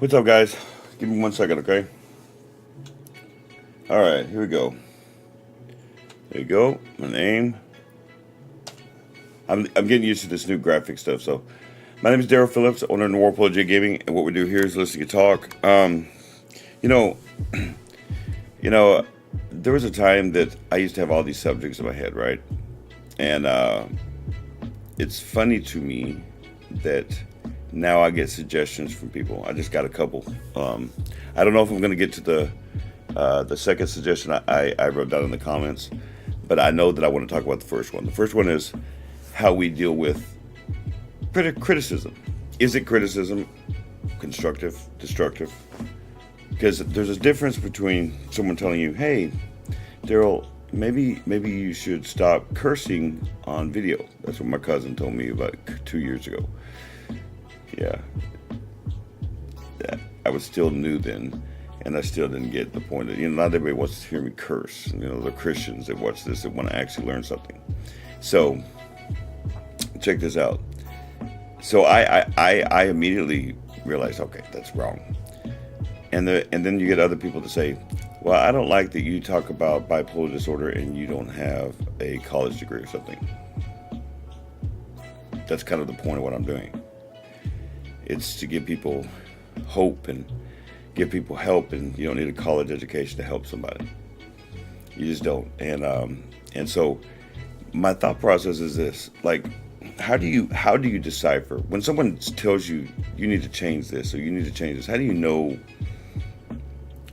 What's up, guys? Give me 1 second, okay? All right, here we go. There you go. My name. I'm getting used to this new graphic stuff. So, my name is Daryl Phillips, owner of Warpole J Gaming, and what we do here is listen to talk. You know, there was a time that I used to have all these subjects in my head, right? And it's funny to me that now I get suggestions from people. I just got a couple. I don't know if I'm going to get to the second suggestion I wrote down in the comments, but I know that I want to talk about the first one. The first one is how we deal with criticism. Is it criticism constructive, destructive? Because there's a difference between someone telling you, "Hey, Daryl, maybe you should stop cursing on video." That's what my cousin told me about 2 years ago. Yeah, I was still new then, and I still didn't get the point that, not everybody wants to hear me curse. The Christians that watch this, that want to actually learn something. So, check this out. So I immediately realized, okay, that's wrong. And then you get other people to say, well, I don't like that you talk about bipolar disorder and you don't have a college degree or something. That's kind of the point of what I'm doing. It's to give people hope and give people help, and you don't need a college education to help somebody. You just don't. And so my thought process is this: like, how do you decipher when someone tells you you need to change this or you need to change this? How do you know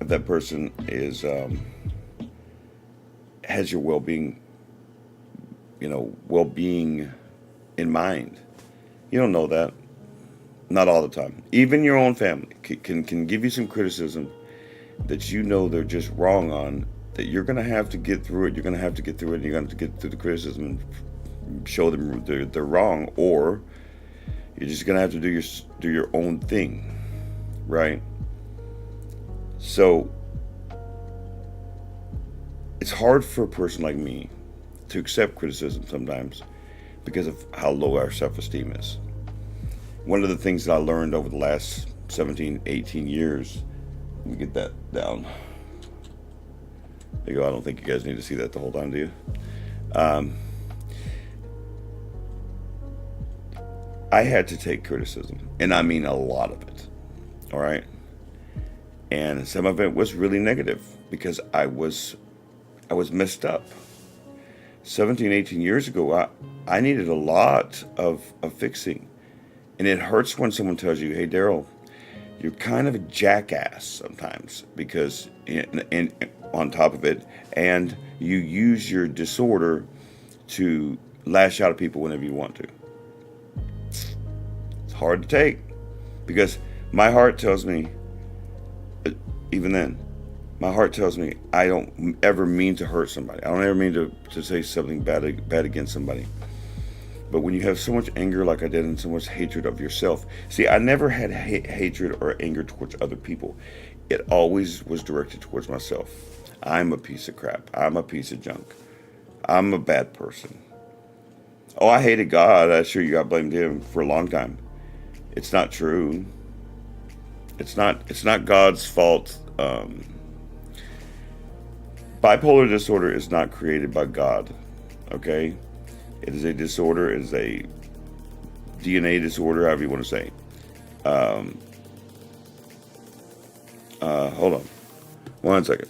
if that person is has your well-being in mind? You don't know that. Not all the time. Even your own family can give you some criticism that they're just wrong on, that you're going to have to get through it. You're going to have to get through it, and you're going to have to get through the criticism and show them they're wrong, or you're just going to have to do your own thing, right? So it's hard for a person like me to accept criticism sometimes because of how low our self-esteem is. One of the things that I learned over the last 17, 18 years, let me get that down. There you go. I don't think you guys need to see that the whole time, do you? I had to take criticism, and I mean a lot of it, all right? And some of it was really negative because I was messed up. 17, 18 years ago, I needed a lot of fixing. And it hurts when someone tells you, "Hey, Daryl, you're kind of a jackass sometimes," because, and on top of it, and you use your disorder to lash out at people whenever you want to. It's hard to take because my heart tells me, even then, my heart tells me I don't ever mean to hurt somebody. I don't ever mean to say something bad against somebody. But when you have so much anger like I did and so much hatred of yourself, see, I never had hatred or anger towards other people. It always was directed towards myself. I'm a piece of crap. I'm a piece of junk. I'm a bad person. Oh, I hated God. I assure you, I blamed him for a long time. It's not true. It's not God's fault. Bipolar disorder is not created by God, okay? It is a disorder. It is a DNA disorder, however you want to say. Hold on. 1 second.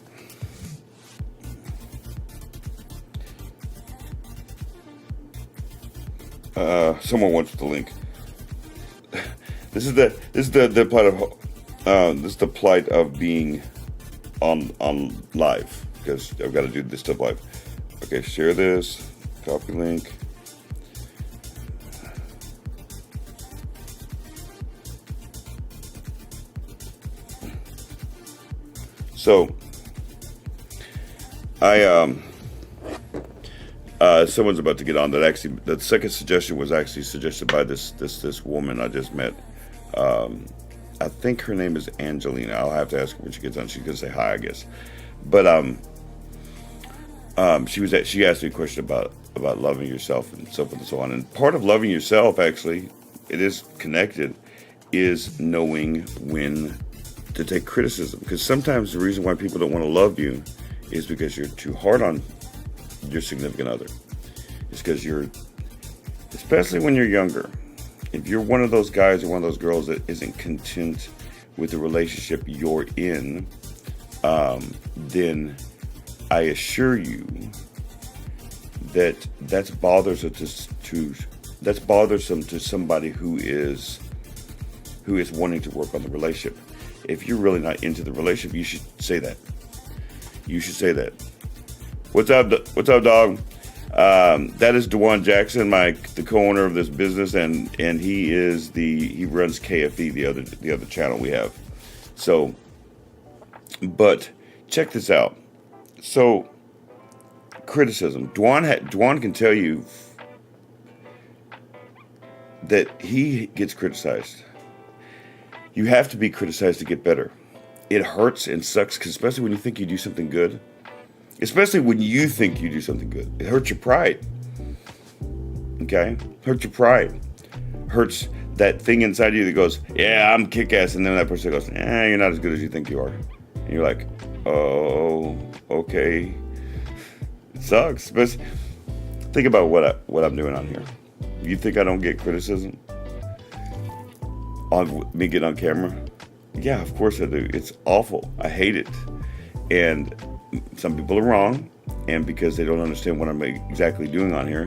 Someone wants the link. This is the plight of this is the plight of being on live, because I've got to do this stuff live. Okay, share this. Copy link. So, someone's about to get on. The second suggestion was actually suggested by this woman I just met. I think her name is Angelina. I'll have to ask her when she gets on. She's gonna say hi, I guess. But she asked me a question about loving yourself and so forth and so on. And part of loving yourself, actually, it is connected, is knowing when to take criticism, because sometimes the reason why people don't want to love you is because you're too hard on your significant other. It's because especially when you're younger, if you're one of those guys or one of those girls that isn't content with the relationship you're in, then I assure you that's bothersome to somebody who is wanting to work on the relationship. If you're really not into the relationship, you should say that. You should say that. What's up, dog? That is DeJuan Jackson, the co-owner of this business, and he runs KFE, the other channel we have. So, but check this out. So, criticism. DeJuan can tell you that he gets criticized. You have to be criticized to get better. It hurts and sucks, especially when you think you do something good. Especially when you think you do something good. It hurts your pride. Okay? Hurts your pride. Hurts that thing inside you that goes, yeah, I'm kick-ass. And then that person goes, you're not as good as you think you are. And you're like, oh, okay. It sucks. But think about what I'm doing on here. You think I don't get criticism on me getting on camera? Yeah, of course I do. It's awful. I hate it. And some people are wrong, and because they don't understand what I'm exactly doing on here,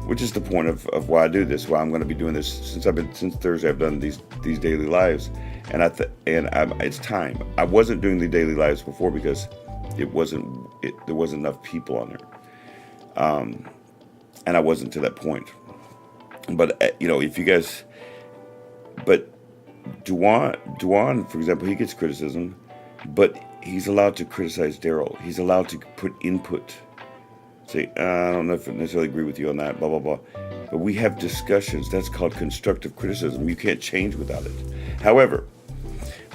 which is the point of why I do this, why I'm going to be doing this since Thursday. I've done these daily lives, and it's time. I wasn't doing the daily lives before because there wasn't enough people on there, and I wasn't to that point. But if you guys, but DeJuan, for example, he gets criticism, but he's allowed to criticize Daryl. He's allowed to put input. Say, I don't know if I necessarily agree with you on that, blah, blah, blah. But we have discussions. That's called constructive criticism. You can't change without it. However,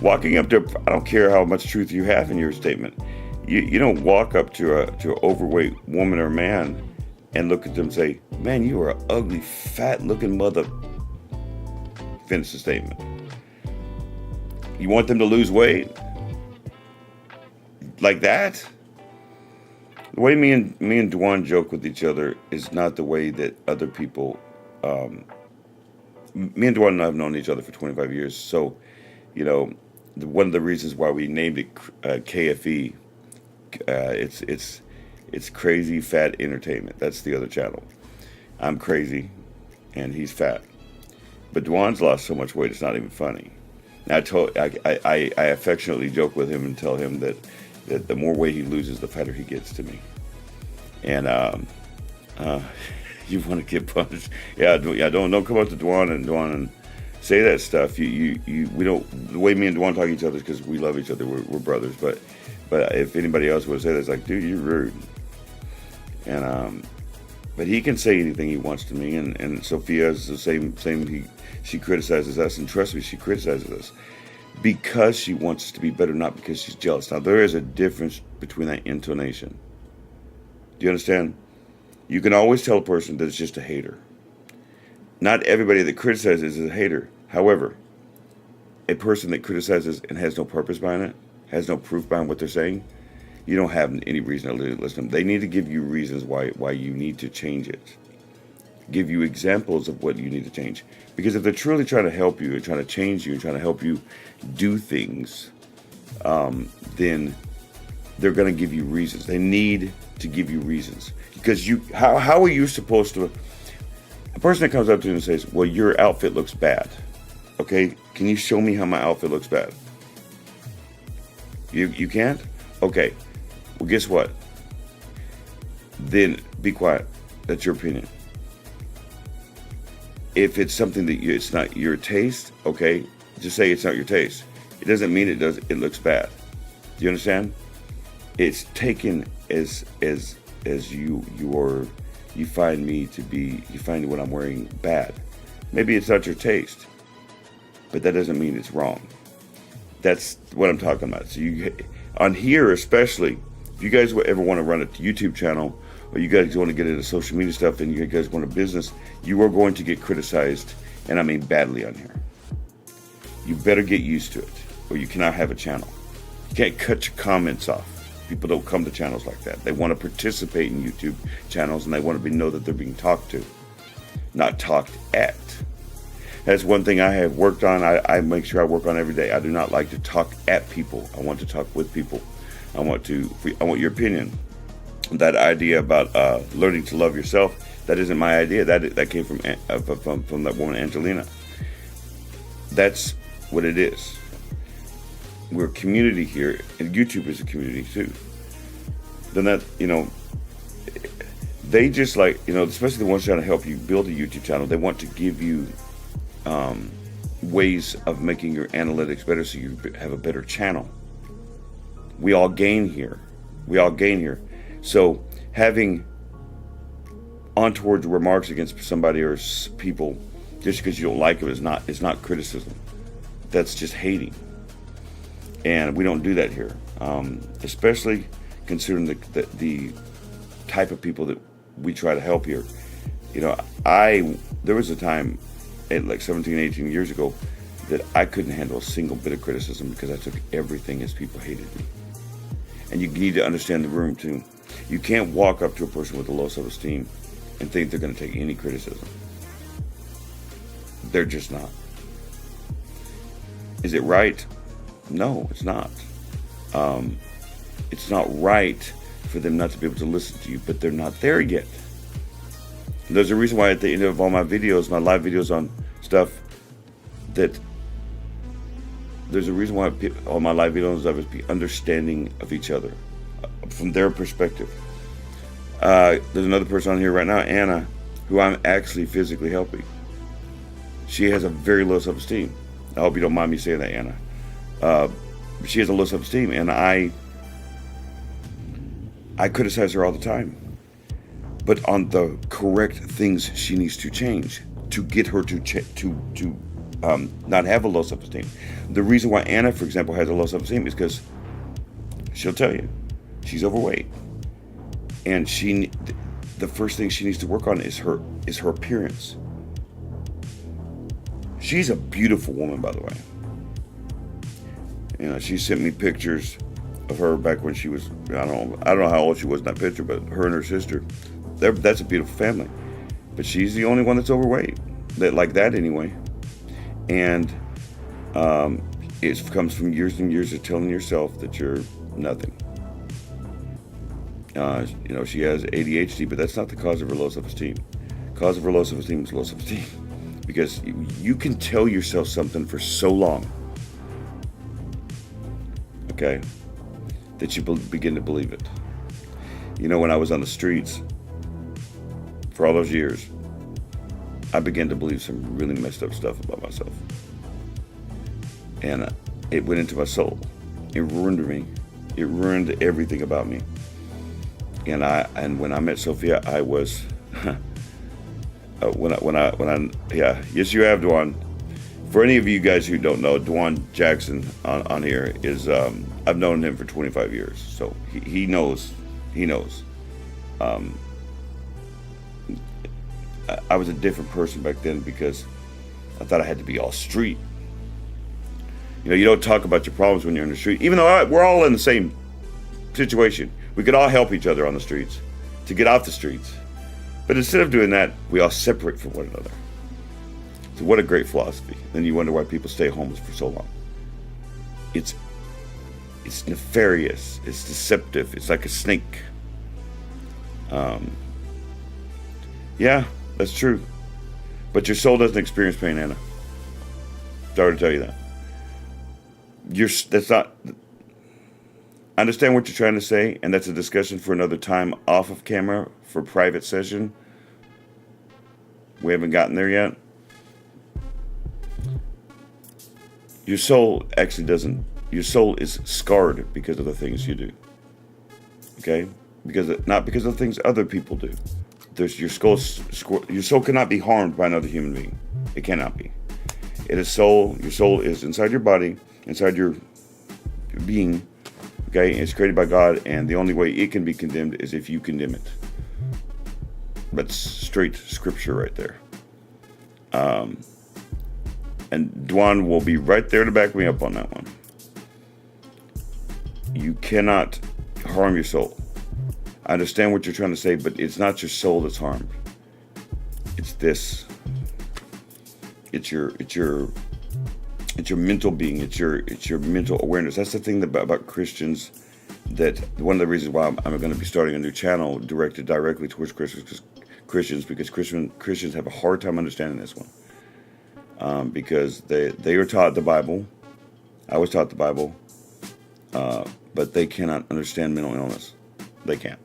walking up to, I don't care how much truth you have in your statement. You don't walk up to an overweight woman or man and look at them and say, man, you are an ugly, fat-looking mother. Finish the statement. You want them to lose weight? Like that? The way me and DeJuan joke with each other is not the way that other people. Me and DeJuan have known each other for 25 years, so one of the reasons why we named it KFE, it's Crazy Fat Entertainment. That's the other channel. I'm crazy, and he's fat, but DeJuan's lost so much weight it's not even funny. Now I affectionately joke with him and tell him that the more weight he loses, the fatter he gets to me. And you want to get punished? Yeah. Don't come up to DeJuan and say that stuff. We don't. The way me and DeJuan talk to each other is because we love each other. We're brothers. But if anybody else would say that, it's like, dude, you're rude. And but he can say anything he wants to me. And Sophia is the same. She criticizes us, and trust me, she criticizes us because she wants us to be better, not because she's jealous. Now, there is a difference between that intonation. Do you understand? You can always tell a person that it's just a hater. Not everybody that criticizes is a hater. However, a person that criticizes and has no purpose behind it, has no proof behind what they're saying, you don't have any reason to listen to them. They need to give you reasons why you need to change it. Give you examples of what you need to change. Because if they're truly trying to help you and trying to change you and trying to help you do things, then they're going to give you reasons. They need to give you reasons. Because how are you supposed to... A person that comes up to you and says, well, your outfit looks bad. Okay, can you show me how my outfit looks bad? You can't? Okay, well, guess what? Then be quiet. That's your opinion. If it's something that it's not your taste, okay, just say it's not your taste. It doesn't mean it looks bad. Do you understand? It's taken as you find what I'm wearing bad. Maybe it's not your taste, but that doesn't mean it's wrong. That's what I'm talking about. So on here especially, if you guys ever want to run a YouTube channel, or you guys want to get into social media stuff and you guys want a business, you are going to get criticized, and I mean badly on here. You better get used to it. or you cannot have a channel. You can't cut your comments off. People don't come to channels like that. They want to participate in YouTube channels, and they want to know that they're being talked to, not talked at. That's one thing I have worked on. I make sure I work on every day. I do not like to talk at people. I want to talk with people. I want your opinion. That idea about learning to love yourself, that isn't my idea. That came from that woman, Angelina. That's what it is. We're a community here, and YouTube is a community too. Then that, they just like, especially the ones trying to help you build a YouTube channel, they want to give you ways of making your analytics better so you have a better channel. We all gain here. So having untoward remarks against somebody or people just because you don't like them is not criticism. That's just hating. And we don't do that here, especially considering the type of people that we try to help here. There was a time, like 17, 18 years ago, that I couldn't handle a single bit of criticism because I took everything as people hated me. And you need to understand the room too. You can't walk up to a person with a low self-esteem and think they're going to take any criticism. They're just not. Is it right? No, it's not. It's not right for them not to be able to listen to you, but they're not there yet. And there's a reason why at the end of all my videos, my live videos on stuff, that there's a reason why all my live videos is be understanding of each other from their perspective. There's another person on here right now, Anna, who I'm actually physically helping. She has a very low self-esteem. I hope you don't mind me saying that, Anna. She has a low self-esteem, and I criticize her all the time, but on the correct things she needs to change to get her to not have a low self-esteem. The reason why Anna, for example, has a low self-esteem is because she'll tell you she's overweight, and the first thing she needs to work on is her appearance. She's a beautiful woman, by the way. She sent me pictures of her back when she was, I don't know how old she was in that picture, but her and her sister, that's a beautiful family. But she's the only one that's overweight, like that anyway. And it comes from years and years of telling yourself that you're nothing. She has ADHD, but that's not the cause of her low self-esteem. The cause of her low self-esteem is low self-esteem. Because you can tell yourself something for so long, okay, that you begin to believe it. When I was on the streets for all those years, I began to believe some really messed up stuff about myself. And it went into my soul. It ruined me. It ruined everything about me. And when I met Sophia, I was... yes, you have, Dwan. For any of you guys who don't know, Dwan Jackson on here is, I've known him for 25 years, so he knows. I was a different person back then because I thought I had to be all street. You don't talk about your problems when you're in the street, even though we're all in the same situation. We could all help each other on the streets to get off the streets. But instead of doing that, we all separate from one another. So what a great philosophy. Then you wonder why people stay homeless for so long. It's nefarious. It's deceptive. It's like a snake. Yeah, that's true. But your soul doesn't experience pain, Anna. Sorry to tell you that. That's not... I understand what you're trying to say, and that's a discussion for another time off of camera for private session. We haven't gotten there yet. Your soul actually doesn't. Your soul is scarred because of the things you do. Okay? Not because of the things other people do. Your soul cannot be harmed by another human being. It cannot be. It is soul. Your soul is inside your body, inside your being. Okay, it's created by God, and the only way it can be condemned is if you condemn it. That's straight scripture right there. And Dwan will be right there to back me up on that one. You cannot harm your soul. I understand what you're trying to say, but it's not your soul that's harmed. It's this. It's your mental being. It's your mental awareness. That's the thing about Christians. That one of the reasons why I'm going to be starting a new channel directed directly towards Christians, because Christians have a hard time understanding this one, because they are taught the Bible. I was taught the Bible, but they cannot understand mental illness. They can't.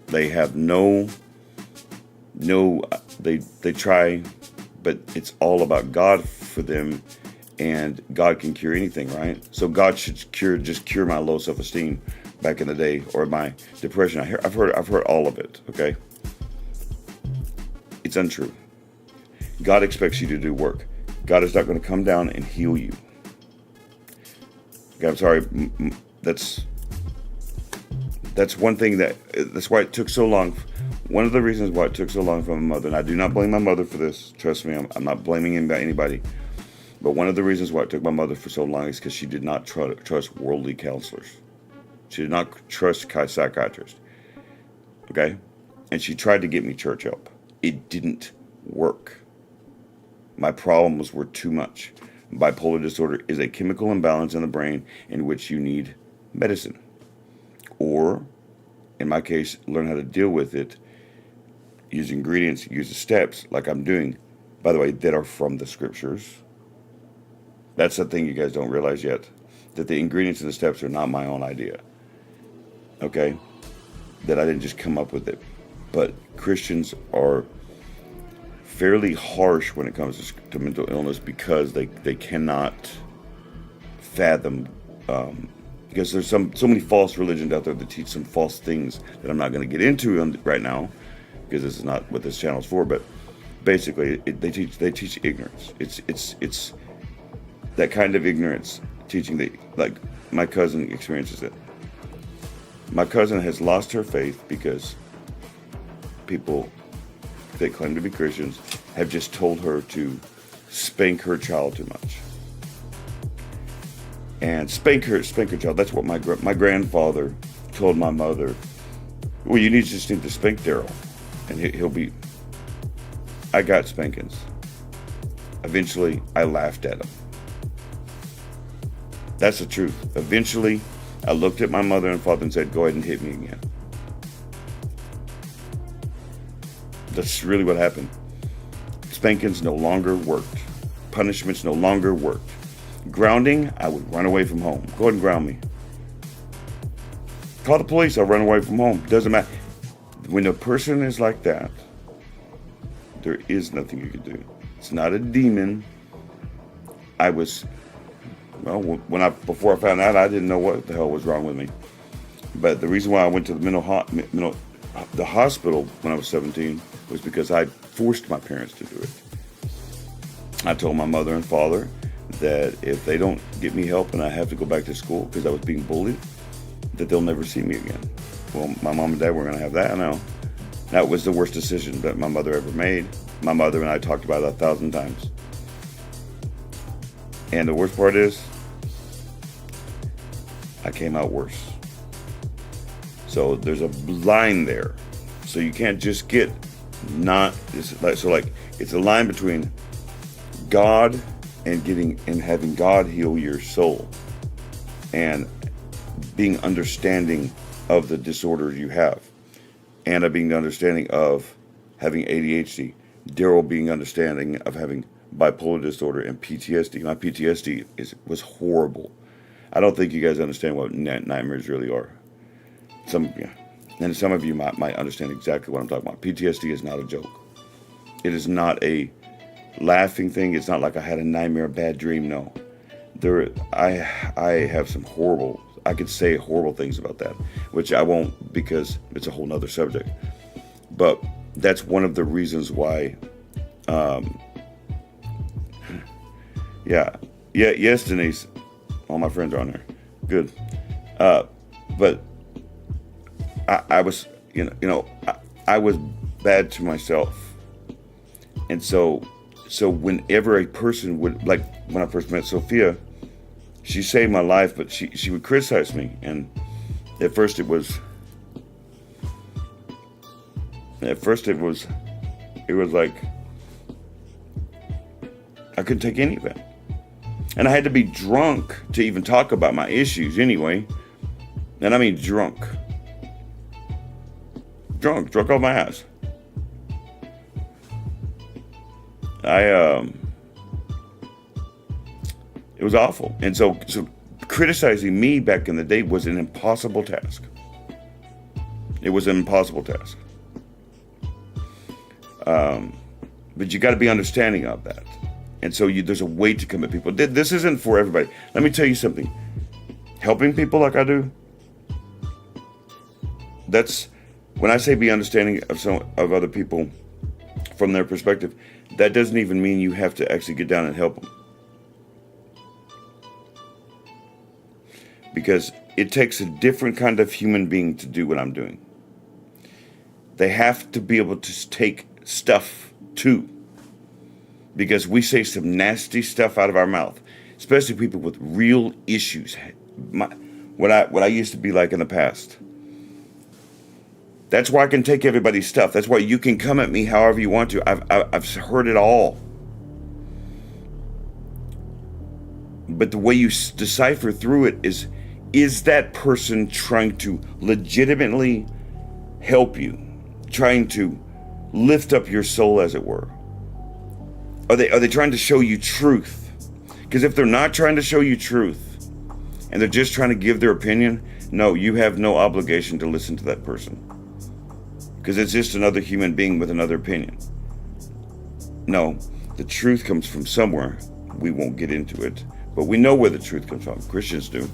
They have no. They try, but it's all about God for them, and God can cure anything, right? So God should cure my low self-esteem back in the day, or my depression. I've heard all of it. Okay, it's untrue. God expects you to do work. God is not going to come down and heal you. Okay, I'm sorry. That's one thing that's why it took so long. One of the reasons why it took so long for my mother, and I do not blame my mother for this. Trust me, I'm not blaming anybody. But one of the reasons why it took my mother for so long is because she did not trust worldly counselors. She did not trust psychiatrists. Okay? And she tried to get me church help. It didn't work. My problems were too much. Bipolar disorder is a chemical imbalance in the brain in which you need medicine. Or, in my case, learn how to deal with it. Use ingredients, use the steps, like I'm doing, by the way, that are from the scriptures. That's the thing you guys don't realize yet, that the ingredients and the steps are not my own idea. Okay? That I didn't just come up with it. But Christians are fairly harsh when it comes to mental illness, because they cannot fathom, because there's so many false religions out there that teach some false things that I'm not going to get into right now, because this is not what this channel is for. But basically, they teach ignorance. It's that kind of ignorance teaching that, like, my cousin experiences it. My cousin has lost her faith because people that claim to be Christians have just told her to spank her child too much. And spank her child. That's what my grandfather told my mother. Well, you just need to spank Daryl, and he'll be. I got spankings. Eventually, I laughed at him. That's the truth. Eventually, I looked at my mother and father and said, "Go ahead and hit me again." That's really what happened. Spankings no longer worked. Punishments no longer worked. Grounding, I would run away from home. Go ahead and ground me. Call the police, I'll run away from home. Doesn't matter. When a person is like that, there is nothing you can do. It's not a demon. Before I found out, I didn't know what the hell was wrong with me. But the reason why I went to the hospital when I was 17 was because I forced my parents to do it. I told my mother and father that if they don't get me help and I have to go back to school because I was being bullied, that they'll never see me again. Well, my mom and dad were going to have that. I know. That was the worst decision that my mother ever made. My mother and I talked about it 1,000 times. And the worst part is, I came out worse. So there's a line there. So you can't just get it's a line between God and having God heal your soul, and being understanding of the disorders you have, and being understanding of having ADHD, Daryl being understanding of having bipolar disorder and PTSD. My PTSD was horrible. I don't think you guys understand what nightmares really are. Some of you might understand exactly what I'm talking about. PTSD is not a joke. It is not a laughing thing. It's not like I had a nightmare, a bad dream. No. I have some horrible, I could say horrible things about that, which I won't, because it's a whole nother subject. But that's one of the reasons why, yes, Denise. All my friends are on there. Good. But I was, I was bad to myself. And so whenever a person would, like when I first met Sophia, she saved my life, but she would criticize me. And At first it was like I couldn't take any of it. And I had to be drunk to even talk about my issues anyway. And I mean drunk. Drunk off my ass. It was awful. And so criticizing me back in the day was an impossible task. It was an impossible task. But you got to be understanding of that. And so there's a way to come at people. This isn't for everybody. Let me tell you something. Helping people like I do, that's, when I say be understanding of other people from their perspective, that doesn't even mean you have to actually get down and help them. Because it takes a different kind of human being to do what I'm doing. They have to be able to take stuff too. Because we say some nasty stuff out of our mouth, especially people with real issues. What I used to be like in the past. That's why I can take everybody's stuff. That's why you can come at me however you want to. I've heard it all. But the way you decipher through it is that person trying to legitimately help you, trying to lift up your soul, as it were? Are they trying to show you truth? Because if they're not trying to show you truth and they're just trying to give their opinion, no, you have no obligation to listen to that person. Because it's just another human being with another opinion. No, the truth comes from somewhere. We won't get into it. But we know where the truth comes from. Christians do.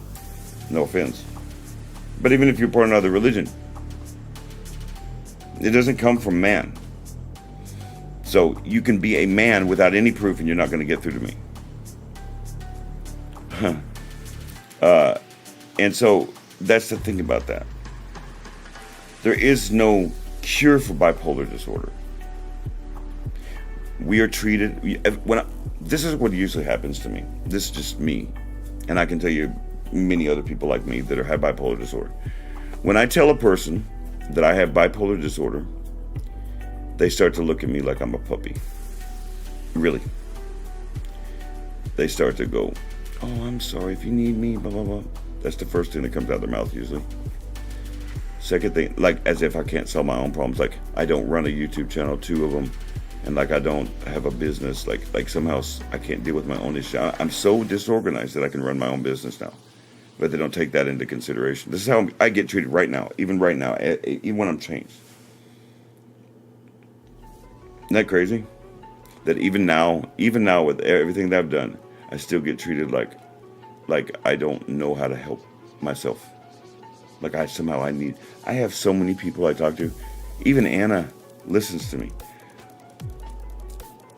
No offense. But even if you're part of another religion, it doesn't come from man. So you can be a man without any proof and you're not going to get through to me. And so that's the thing about that. There is no cure for bipolar disorder. We are treated, this is what usually happens to me. This is just me. And I can tell you many other people like me that have bipolar disorder. When I tell a person that I have bipolar disorder, they start to look at me like I'm a puppy. Really. They start to go, oh, I'm sorry, if you need me, blah, blah, blah. That's the first thing that comes out of their mouth usually. Second thing, like as if I can't solve my own problems. Like I don't run a YouTube channel, 2 of them. And like I don't have a business. Like somehow I can't deal with my own issue. I'm so disorganized that I can run my own business now. But they don't take that into consideration. This is how I get treated right now. Even right now. Even when I'm changed. Isn't that crazy? That even now with everything that I've done, I still get treated like I don't know how to help myself. Like I have so many people I talk to. Even Anna listens to me.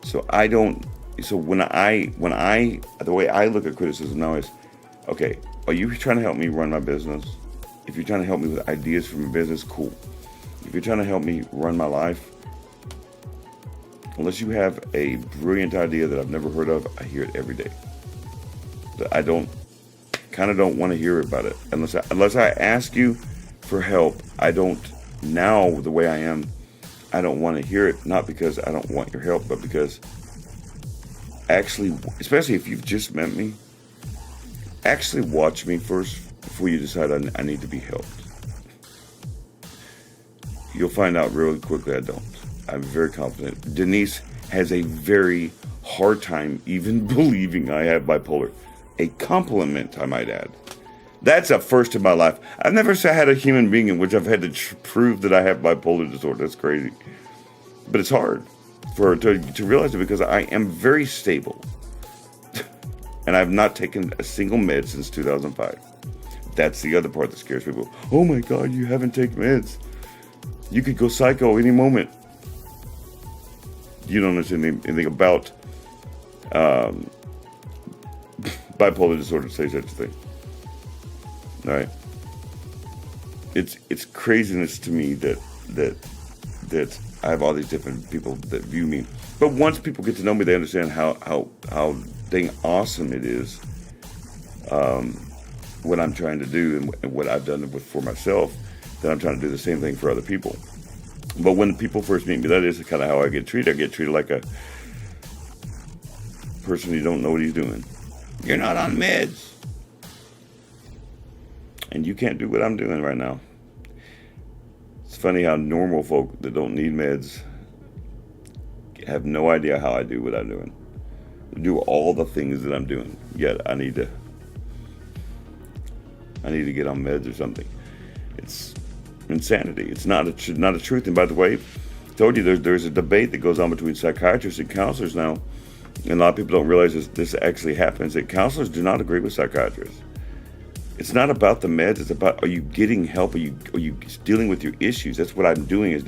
So when the way I look at criticism now is, okay, are you trying to help me run my business? If you're trying to help me with ideas for my business, cool. If you're trying to help me run my life, unless you have a brilliant idea that I've never heard of, I hear it every day. I don't want to hear about it unless I ask you for help. I don't, now the way I am, I don't want to hear it, not because I don't want your help, but because actually, especially if you've just met me, actually watch me first before you decide I need to be helped. You'll find out really quickly I don't. I'm very confident. Denise has a very hard time even believing I have bipolar. A compliment, I might add. That's a first in my life. I've never had a human being in which I've had to prove that I have bipolar disorder. That's crazy. But it's hard for her to realize it because I am very stable. And I've not taken a single med since 2005. That's the other part that scares people. Oh my God, you haven't taken meds. You could go psycho any moment. You don't understand anything about bipolar disorder to say such a thing. All right. It's craziness to me that I have all these different people that view me. But once people get to know me, they understand how dang awesome it is what I'm trying to do and what I've done for myself, then I'm trying to do the same thing for other people. But when people first meet me, that is kind of how I get treated. I get treated like a person who don't know what he's doing. You're not on meds. And you can't do what I'm doing right now. It's funny how normal folk that don't need meds have no idea how I do what I'm doing. I do all the things that I'm doing, yet I need to get on meds or something. It's insanity. It's not a truth. And by the way, I told you there's a debate that goes on between psychiatrists and counselors now, and a lot of people don't realize this actually happens. That counselors do not agree with psychiatrists. It's not about the meds. It's about, are you getting help? Are you dealing with your issues? That's what I'm doing, is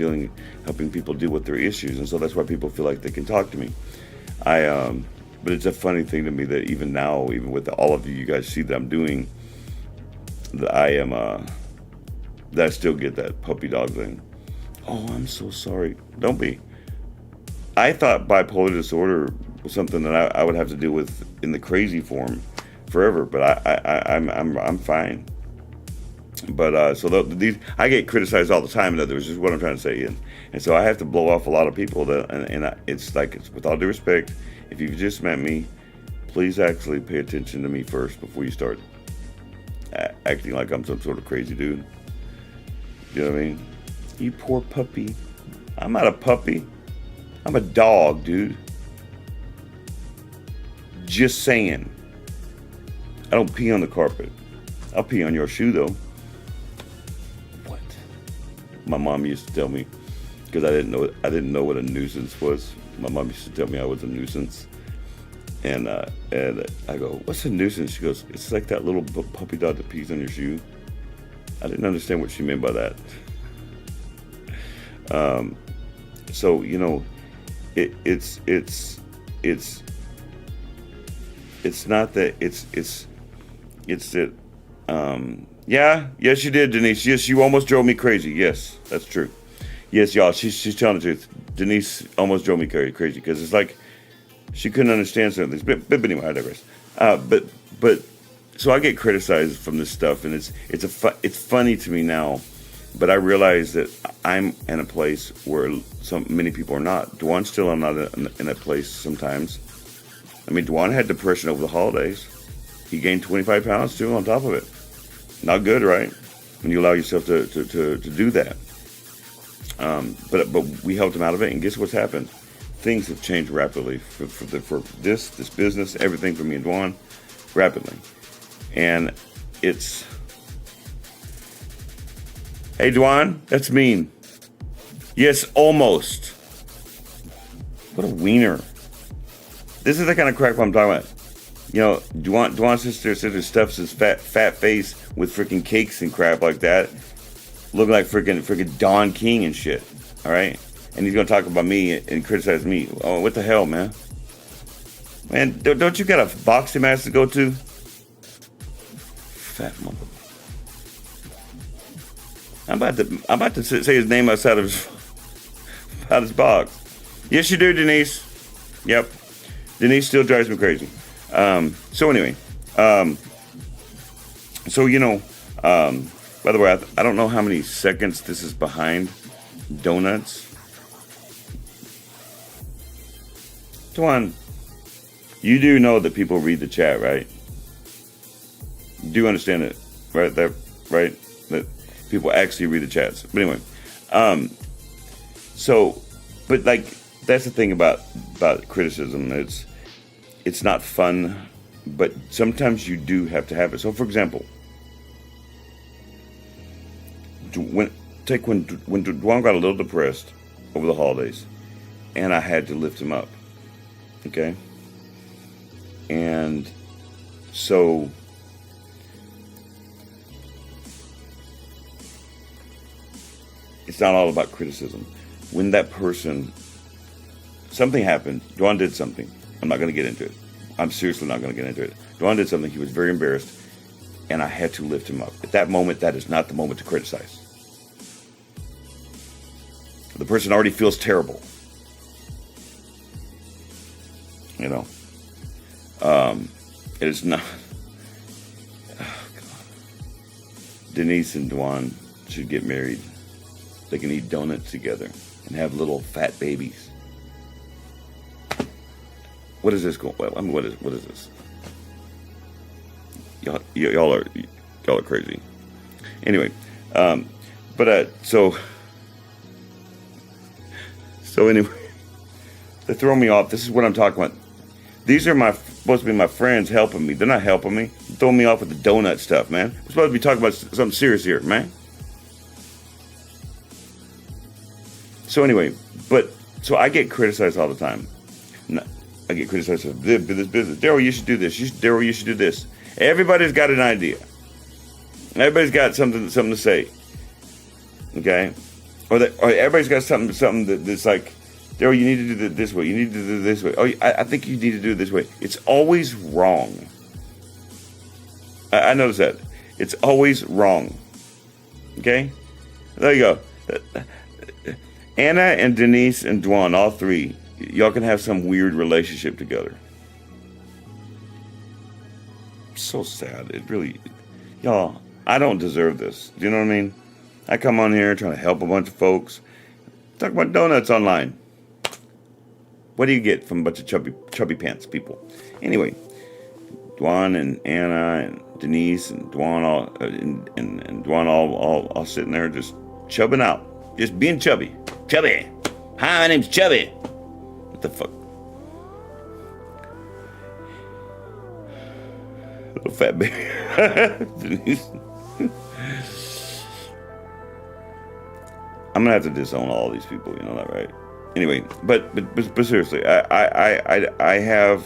helping people deal with their issues. And so that's why people feel like they can talk to me. But it's a funny thing to me that even now, even with all of you guys see that I'm doing, that I still get that puppy dog thing. Oh, I'm so sorry. Don't be. I thought bipolar disorder was something that I would have to deal with in the crazy form forever, but I'm fine. But so these, I get criticized all the time. In other words, is what I'm trying to say, and so I have to blow off a lot of people. It's with all due respect, if you've just met me, please actually pay attention to me first before you start acting like I'm some sort of crazy dude. You know what I mean? You poor puppy. I'm not a puppy. I'm a dog, dude. Just saying. I don't pee on the carpet. I'll pee on your shoe, though. What? My mom used to tell me, because I didn't know what a nuisance was. My mom used to tell me I was a nuisance. And I go, what's a nuisance? She goes, it's like that little puppy dog that pees on your shoe. I didn't understand what she meant by that. So, you know, it's not that, it's that, yes, you did, Denise. Yes, you almost drove me crazy. Yes, that's true. Yes, y'all, she's telling the truth. Denise almost drove me crazy because it's like she couldn't understand certain things. But anyway, I digress. But so I get criticized from this stuff, and it's funny to me now. But I realize that I'm in a place where many people are not. Dwan's still not in that place sometimes. I mean, Dwan had depression over the holidays. He gained 25 pounds too on top of it. Not good, right? When you allow yourself to do that. But we helped him out of it, and guess what's happened? Things have changed rapidly for this business, everything for me and Dwan, rapidly. And it's, hey Dwan, that's mean. Yes, almost. What a wiener. This is the kind of crap I'm talking about. You know, Dwan's sister stuffs his fat face with freaking cakes and crap like that, looking like freaking Don King and shit. All right, and he's gonna talk about me and criticize me. Oh, what the hell, man? Man, don't you got a boxing match to go to? Fat mother. I'm about to say his name outside of his box. Yes, you do, Denise. Yep. Denise still drives me crazy. So anyway, so you know, by the way, I don't know how many seconds this is behind donuts. Dwan, you do know that people read the chat, right? You do understand it, right? That people actually read the chats. But anyway, so, but like, that's the thing about criticism. It's not fun, but sometimes you do have to have it. So, for example, when Dwan got a little depressed over the holidays, and I had to lift him up, okay? And so it's not all about criticism. When that person, something happened, Dwan did something. I'm not going to get into it. I'm seriously not going to get into it. Dwan did something. He was very embarrassed, and I had to lift him up. At that moment, that is not the moment to criticize. The person already feels terrible. You know, it is not. Oh God. Denise and Dwan should get married. They can eat donuts together and have little fat babies. What is this going? I mean, what is this? Y'all are crazy. Anyway, so anyway, they throw me off. This is what I'm talking about. These are supposed to be my friends helping me. They're not helping me. They're throwing me off with the donut stuff, man. We're supposed to be talking about something serious here, man. So anyway, so I get criticized all the time. I get criticized for this business. Daryl, you should do this. Daryl, you should do this. Everybody's got an idea. Everybody's got something to say. Okay, or everybody's got something that's like, Daryl, you need to do it this way. You need to do it this way. Oh, I think you need to do it this way. It's always wrong. I notice that. It's always wrong. Okay, there you go. Anna and Denise and Dwan, all three, y'all can have some weird relationship together. So sad. It really, y'all, I don't deserve this. Do you know what I mean? I come on here trying to help a bunch of folks. Talk about donuts online. What do you get from a bunch of chubby pants people? Anyway, Dwan and Anna and Denise and Dwan and Dwan all sitting there just chubbing out. Just being chubby. Chubby. Hi, my name's Chubby. What the fuck? Little fat baby. Denise. I'm gonna have to disown all these people. You know that, right? Anyway, but seriously, I have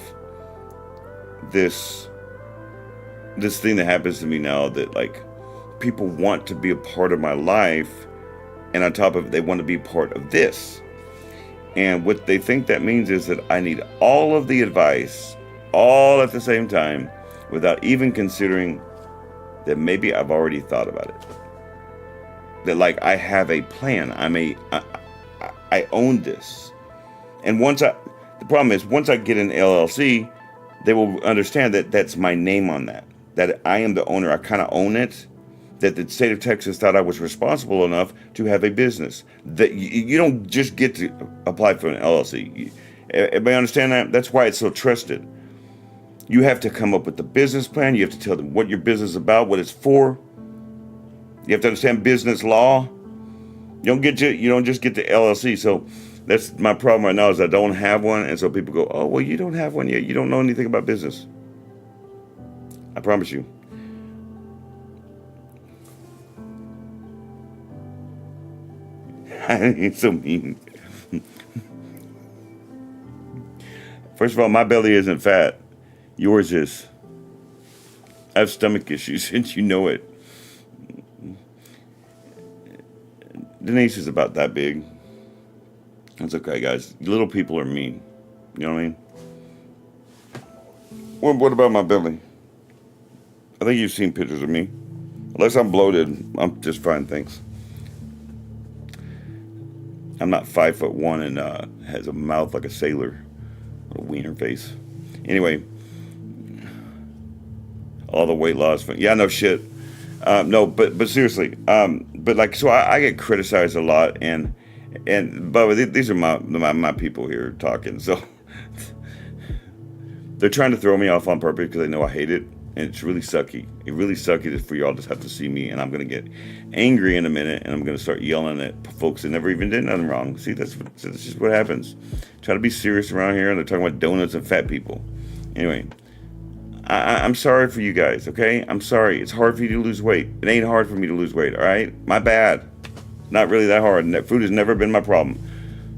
this thing that happens to me now that, like, people want to be a part of my life, and on top of it, they want to be part of this. And what they think that means is that I need all of the advice, all at the same time, without even considering that maybe I've already thought about it. That, like, I have a plan. I own this. And the problem is, once I get an LLC, they will understand that that's my name on that. That I am the owner. I kind of own it. That the state of Texas thought I was responsible enough to have a business. That you don't just get to apply for an LLC. Everybody understand that? That's why it's so trusted. You have to come up with the business plan. You have to tell them what your business is about, what it's for. You have to understand business law. You don't just get the LLC. So that's my problem right now, is I don't have one. And so people go, oh, well, you don't have one yet. You don't know anything about business. I promise you. It's so mean. First of all, my belly isn't fat. Yours is. I have stomach issues, and you know it. Denise is about that big. That's okay, guys. Little people are mean. You know what I mean? What about my belly? I think you've seen pictures of me. Unless I'm bloated, I'm just fine, thanks. I'm not 5'1" and has a mouth like a sailor. A wiener face. Anyway. All the weight loss. Yeah, no shit. No, but seriously, but like, so I get criticized a lot, and but these are my people here talking, so they're trying to throw me off on purpose because they know I hate it, and it's really sucky. It really sucky for y'all to have to see me, and I'm gonna get angry in a minute, and I'm gonna start yelling at folks that never even did nothing wrong. See, that's just what happens. Try to be serious around here, and they're talking about donuts and fat people. Anyway. I'm sorry for you guys, okay? I'm sorry. It's hard for you to lose weight. It ain't hard for me to lose weight, all right? My bad. Not really that hard. Food has never been my problem.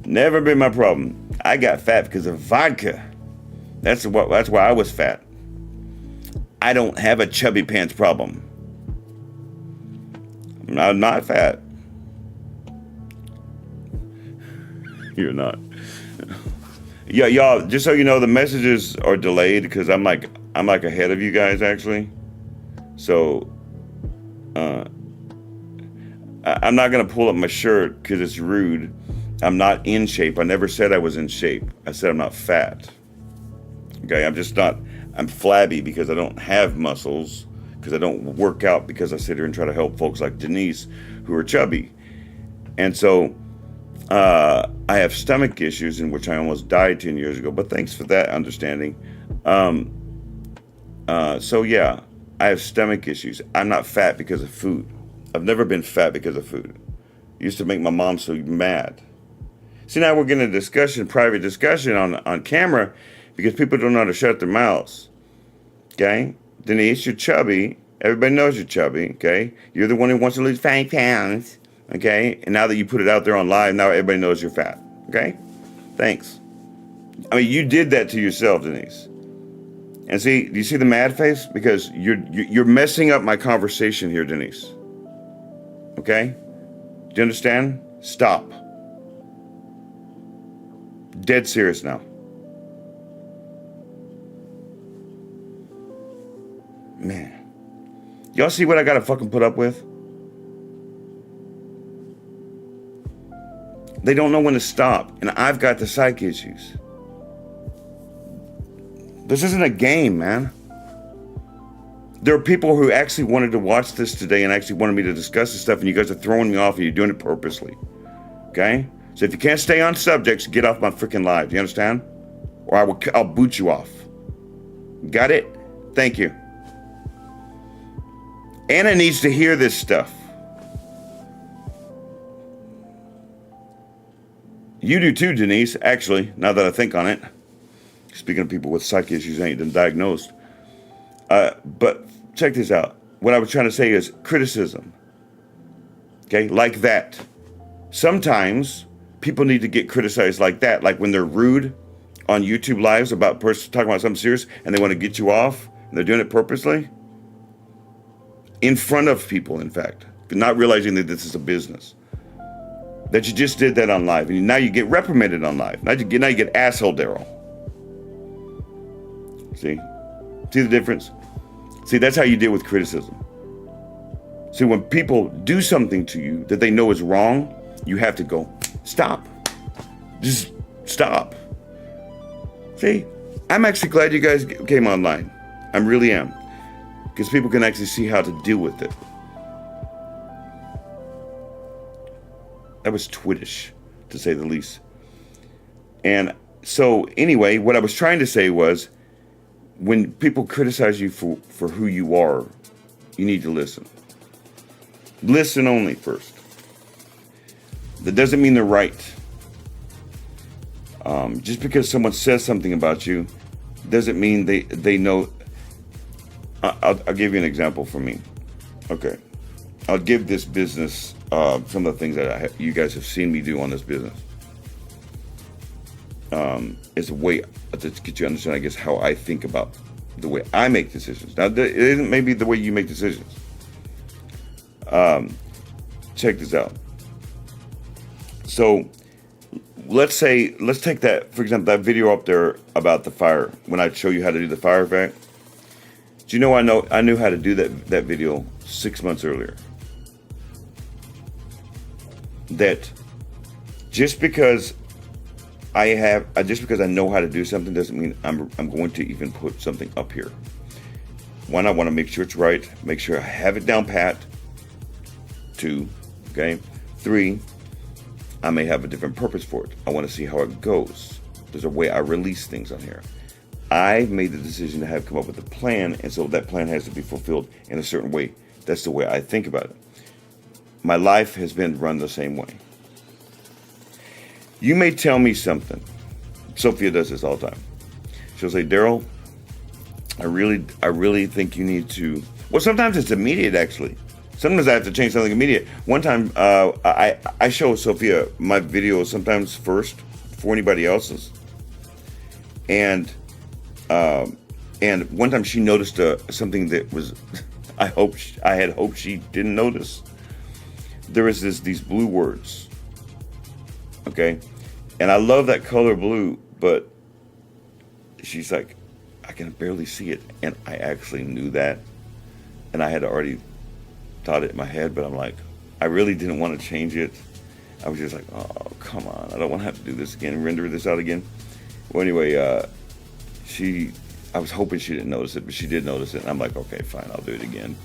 Never been my problem. I got fat because of vodka. That's why I was fat. I don't have a chubby pants problem. I'm not fat. You're not. Yeah, y'all, just so you know, the messages are delayed because I'm like ahead of you guys, actually. So I'm not gonna pull up my shirt because it's rude. I'm not in shape. I never said I was in shape. I said I'm not fat. Okay, I'm just not. I'm flabby because I don't have muscles because I don't work out because I sit here and try to help folks like Denise who are chubby. And so I have stomach issues, in which I almost died 10 years ago, but thanks for that understanding. So yeah, I have stomach issues. I'm not fat because of food. I've never been fat because of food. It used to make my mom so mad. See, now we're getting a discussion, private discussion on camera, because people don't know how to shut their mouths. Okay? Denise, you're chubby. Everybody knows you're chubby. Okay? You're the one who wants to lose 5 pounds. Okay? And now that you put it out there on live, now everybody knows you're fat. Okay? Thanks. I mean, you did that to yourself, Denise. And see, do you see the mad face? Because you're messing up my conversation here, Denise. Okay? Do you understand? Stop. Dead serious now. Man. Y'all see what I gotta fucking put up with? They don't know when to stop. And I've got the psych issues. This isn't a game, man. There are people who actually wanted to watch this today and actually wanted me to discuss this stuff, and you guys are throwing me off and you're doing it purposely. Okay? So if you can't stay on subjects, get off my freaking live. Do you understand? Or I'll boot you off. Got it? Thank you. Anna needs to hear this stuff. You do too, Denise, actually, now that I think on it. Speaking of people with psych issues ain't been diagnosed. But check this out. What I was trying to say is criticism. Okay, like that. Sometimes people need to get criticized like that, like when they're rude on YouTube lives about person talking about something serious and they want to get you off, and they're doing it purposely. In front of people, in fact, not realizing that this is a business. That you just did that on live, and now you get reprimanded on live. Now you get asshole Daryl. See the difference? See, that's how you deal with criticism. See, when people do something to you that they know is wrong, you have to go, stop. Just stop. See, I'm actually glad you guys came online. I really am. Because people can actually see how to deal with it. That was twittish, to say the least. And so, anyway, what I was trying to say was, when people criticize you for who you are, you need to listen. Listen only first. That doesn't mean they're right. Just because someone says something about you doesn't mean they know. I'll give you an example from me. Okay. I'll give this business some of the things that you guys have seen me do on this business. It's a way to get you to understand, I guess, how I think about the way I make decisions. Now, it isn't maybe the way you make decisions. Check this out. So, let's take that, for example, that video up there about the fire, when I show you how to do the fire effect. Do you know I knew how to do that video 6 months earlier. That just because I know how to do something doesn't mean I'm going to even put something up here. One, I want to make sure it's right, make sure I have it down pat. 2, okay. 3, I may have a different purpose for it. I want to see how it goes. There's a way I release things on here. I made the decision to have come up with a plan, and so that plan has to be fulfilled in a certain way. That's the way I think about it. My life has been run the same way. You may tell me something. Sophia does this all the time. She'll say, Daryl, I really think you need to. Well, sometimes it's immediate, actually. Sometimes I have to change something immediate. One time, I show Sophia my videos sometimes first before anybody else's, and one time she noticed something that was, I had hoped she didn't notice. There is these blue words, okay, and I love that color blue, but she's like, I can barely see it, and I actually knew that, and I had already thought it in my head, but I'm like, I really didn't want to change it. I was just like, oh, come on, I don't want to have to do this again, render this out again. Well, anyway, she I was hoping she didn't notice it, but she did notice it. And I'm like, okay, fine, I'll do it again.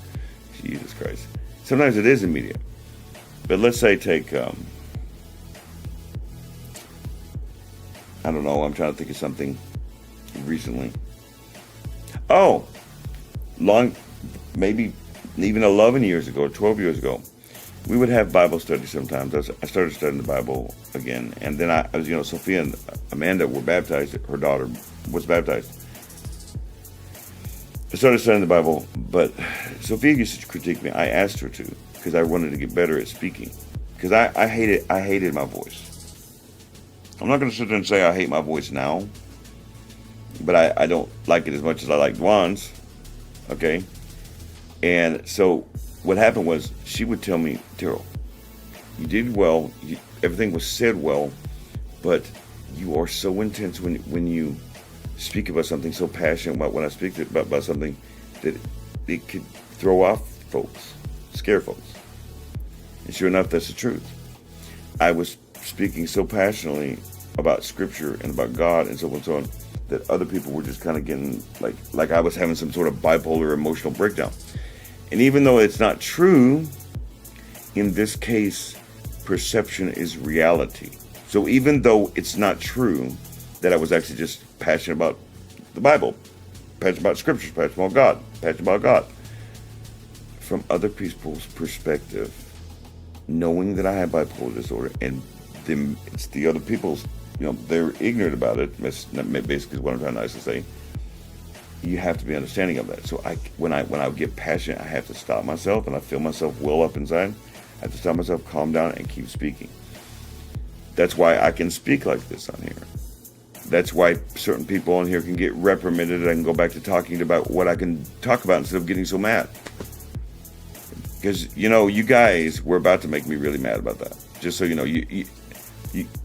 Jesus Christ. Sometimes it is immediate. But let's say take, I don't know, I'm trying to think of something recently. Oh, maybe even 11 years ago, 12 years ago, we would have Bible study sometimes. I started studying the Bible again. And then I was, Sophia and Amanda were baptized. Her daughter was baptized. I started studying the Bible, but Sophia used to critique me. I asked her to, because I wanted to get better at speaking. Because I hated my voice. I'm not going to sit there and say I hate my voice now, but I don't like it as much as I liked Juan's. Okay? And so what happened was she would tell me, Terrell, you did well, everything was said well, but you are so intense when you speak about something, so passionate about when I speak about something, that it could throw off folks, scare folks. And sure enough, that's the truth. I was speaking so passionately about Scripture and about God and so on and so on, that other people were just kind of getting like I was having some sort of bipolar emotional breakdown. And even though it's not true, in this case, perception is reality. So even though it's not true that I was actually just passionate about the Bible, passionate about Scriptures, passionate about God, from other people's perspective, knowing that I have bipolar disorder, and it's the other people's, they're ignorant about it, basically is what I'm trying to say. You have to be understanding of that. So when I get passionate, I have to stop myself, and I feel myself well up inside. I have to stop myself, calm down, and keep speaking. That's why I can speak like this on here. That's why certain people on here can get reprimanded, and I can go back to talking about what I can talk about instead of getting so mad. Because, you guys were about to make me really mad about that. Just so you know, you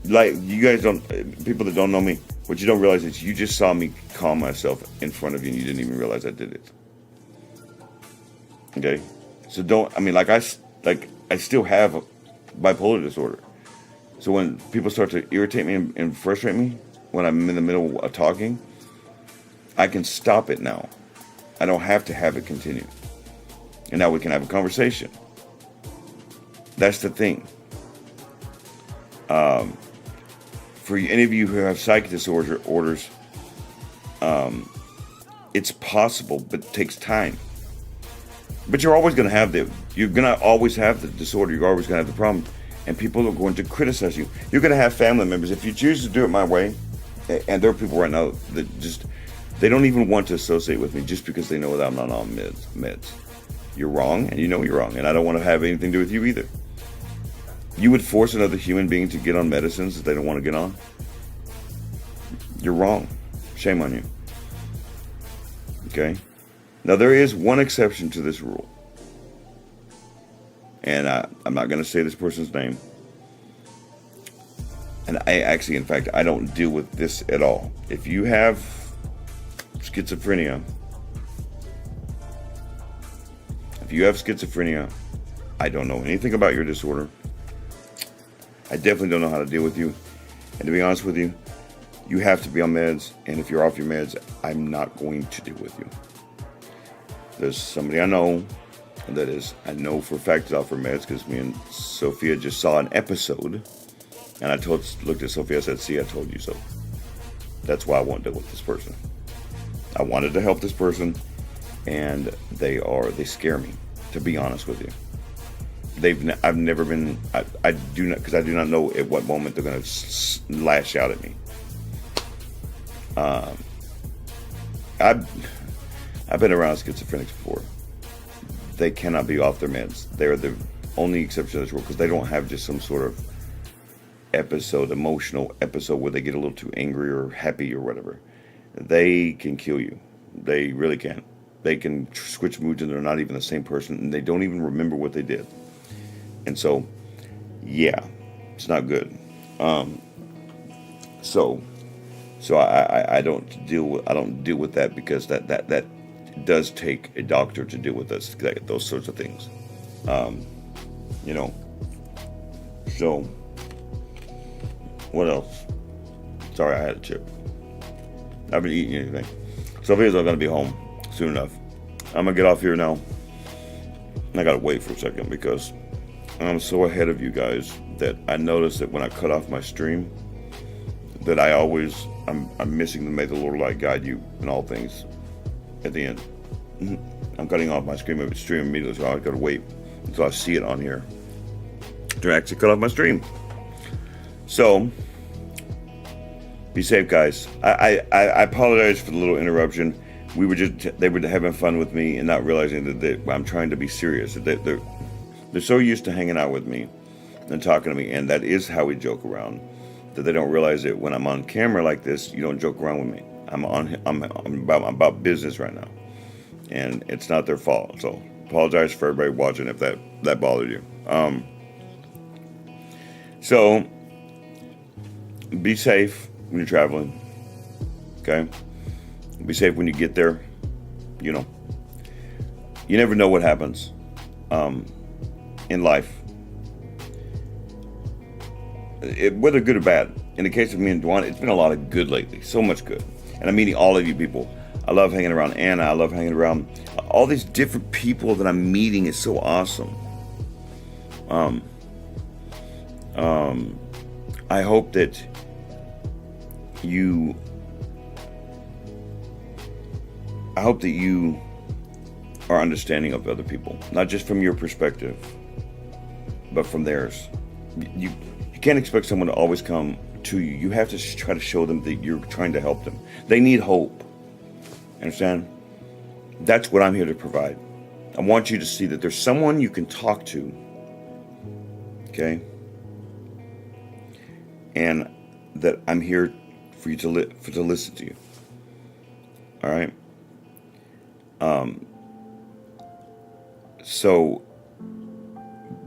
guys don't, people that don't know me, what you don't realize is you just saw me calm myself in front of you, and you didn't even realize I did it. Okay? So I still have a bipolar disorder. So when people start to irritate me and frustrate me, when I'm in the middle of talking, I can stop it now. I don't have to have it continue. And now we can have a conversation. That's the thing. For any of you who have psychic disorders, it's possible, but it takes time. But you're always going to have you're going to always have the disorder. You're always going to have the problem. And people are going to criticize you. You're going to have family members. If you choose to do it my way, and there are people right now that they don't even want to associate with me just because they know that I'm not on meds. You're wrong, and you know you're wrong. And I don't want to have anything to do with you either. You would force another human being to get on medicines that they don't want to get on? You're wrong. Shame on you. Okay? Now, there is one exception to this rule. And I'm not going to say this person's name. And in fact, I don't deal with this at all. If you have schizophrenia, I don't know anything about your disorder. I definitely don't know how to deal with you. And to be honest with you, you have to be on meds. And if you're off your meds, I'm not going to deal with you. There's somebody I know I know for a fact is off her meds, because me and Sophia just saw an episode. And I looked at Sophia, I said, see, I told you so. That's why I won't deal with this person. I wanted to help this person, and they scare me, to be honest with you. I've never been, I do not know at what moment they're going to lash out at me. I've been around schizophrenics before. They cannot be off their meds. They're the only exception to this rule, because they don't have just some sort of emotional episode where they get a little too angry or happy or whatever. They can kill you. They really can. They can switch moods, and they're not even the same person, and they don't even remember what they did. And so, yeah, it's not good. So I don't deal with that, because that does take a doctor to deal with those sorts of things. So what else? Sorry, I had a chip. I haven't eaten anything. So videos are going to be home soon enough. I'm going to get off here now. I got to wait for a second because I'm so ahead of you guys that I notice that when I cut off my stream, that I'm missing the may the Lord light guide you in all things at the end. I'm cutting off my stream immediately, so I've got to wait until I see it on here to actually cut off my stream. So be safe, guys. I apologize for the little interruption. They were having fun with me and not realizing that I'm trying to be serious. They're so used to hanging out with me and talking to me, and that is how we joke around, that they don't realize that when I'm on camera like this, you don't joke around with me. I'm about business right now, and it's not their fault. So apologize for everybody watching if that bothered you. So be safe when you're traveling. Okay, be safe when you get there. You know, you never know what happens in life, whether good or bad. In the case of me and Dwan, it's been a lot of good lately, so much good. And I'm meeting all of you people. I love hanging around Anna. I love hanging around all these different people that I'm meeting. Is so awesome. I hope that you are understanding of other people, not just from your perspective, but from theirs. You can't expect someone to always come to you. You have to try to show them that you're trying to help them. They need hope. Understand? That's what I'm here to provide. I want you to see that there's someone you can talk to. Okay? And that I'm here for you to listen to you. All right? So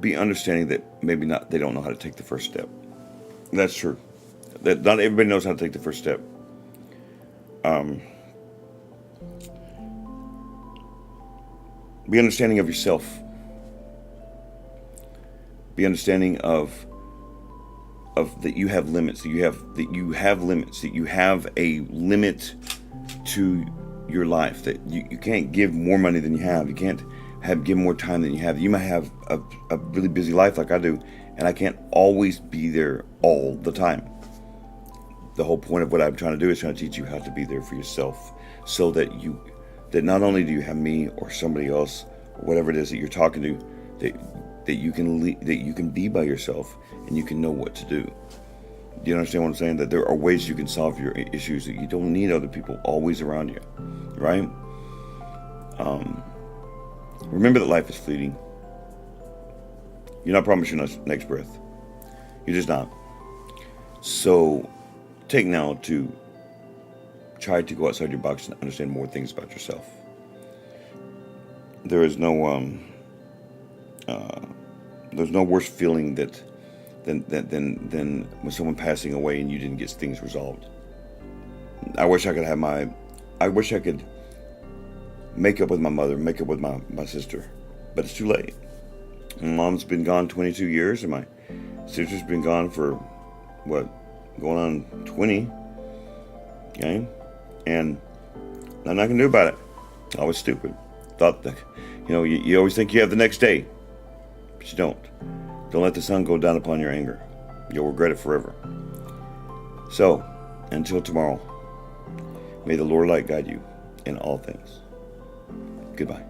be understanding that maybe they don't know how to take the first step. That's true. That not everybody knows how to take the first step. Be understanding of yourself. Be understanding of that you have limits, that you have a limit to your life, that you can't give more money than you have. You can't give more time than you have. You might have a really busy life like I do, and I can't always be there all the time. The whole point of what I'm trying to do is trying to teach you how to be there for yourself, so that not only do you have me or somebody else or whatever it is that you're talking to, that you can be by yourself and you can know what to do. Do you understand what I'm saying? That there are ways you can solve your issues, that you don't need other people always around you, right? Remember that life is fleeting. You're not promised your next breath. You're just not. So take now to try to go outside your box and understand more things about yourself. There is no there's no worse feeling than when someone passing away and you didn't get things resolved. I wish I could make up with my mother, make up with my sister, but it's too late. My mom's been gone 22 years, and my sister's been gone for going on 20. Okay, and nothing I can do about it. I was stupid. Thought that, you always think you have the next day, but you don't. Don't let the sun go down upon your anger. You'll regret it forever. So, until tomorrow, may the Lord light guide you in all things. Goodbye.